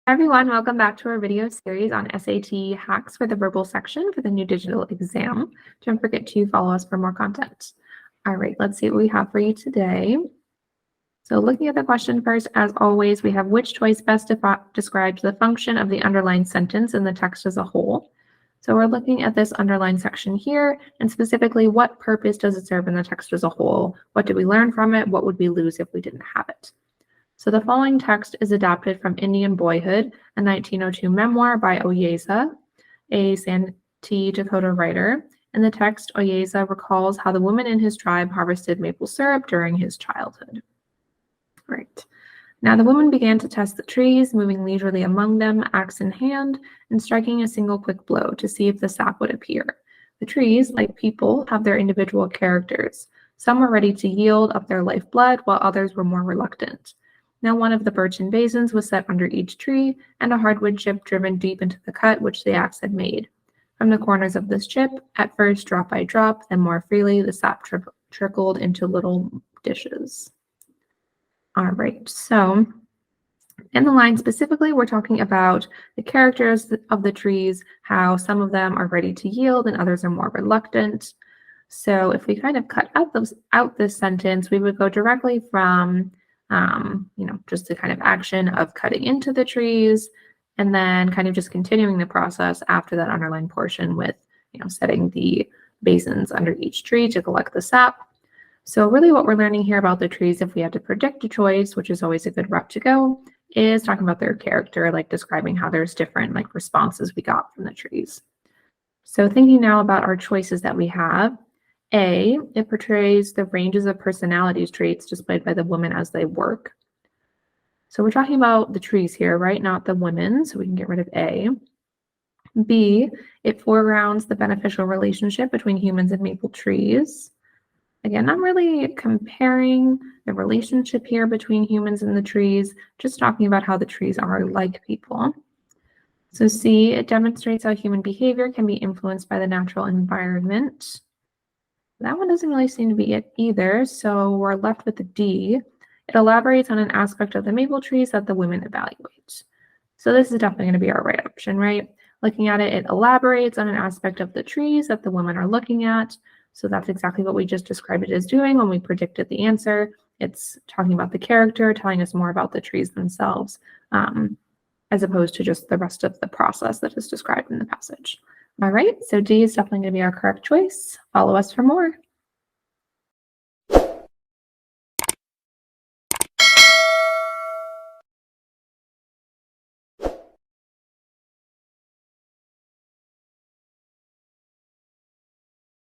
Everyone, welcome back to our video series on SAT hacks for the verbal section for the new digital exam. Don't forget to follow us for more content. All right, let's see what we have for you today. So looking at the question first, as always, we have which choice best describes the function of the underlined sentence in the text as a whole. So we're looking at this underlined section here, and specifically, what purpose does it serve in the text as a whole? What did we learn from it? What would we lose if we didn't have it? So the following text is adapted from Indian Boyhood, a 1902 memoir by Oyeza, a Santee Dakota writer. In the text, Oyeza recalls how the women in his tribe harvested maple syrup during his childhood. Right. Now the women began to test the trees, moving leisurely among them, axe in hand, and striking a single quick blow to see if the sap would appear. The trees, like people, have their individual characters. Some were ready to yield up their lifeblood, while others were more reluctant. Now one of the birchen basins was set under each tree, and a hardwood chip driven deep into the cut which the axe had made. From the corners of this chip, at first drop by drop, then more freely, the sap trickled into little dishes. All right, so in the line specifically, we're talking about the characters of the trees, how some of them are ready to yield and others are more reluctant. So if we kind of cut out this sentence, we would go directly from just the kind of action of cutting into the trees and then kind of just continuing the process after that underlined portion with, setting the basins under each tree to collect the sap. So really what we're learning here about the trees, if we had to predict a choice, which is always a good route to go, is talking about their character, like describing how there's different responses we got from the trees. So thinking now about our choices that we have, A, it portrays the ranges of personalities traits displayed by the women as they work. So we're talking about the trees here, right? Not the women, so we can get rid of A. B, it foregrounds the beneficial relationship between humans and maple trees. Again, not really comparing the relationship here between humans and the trees, just talking about how the trees are like people. So C, it demonstrates how human behavior can be influenced by the natural environment. That one doesn't really seem to be it either, so we're left with the D. It elaborates on an aspect of the maple trees that the women evaluate. So this is definitely going to be our right option, right? Looking at it, it elaborates on an aspect of the trees that the women are looking at. So that's exactly what we just described it as doing when we predicted the answer. It's talking about the character, telling us more about the trees themselves, as opposed to just the rest of the process that is described in the passage. All right, so D is definitely going to be our correct choice. Follow us for more.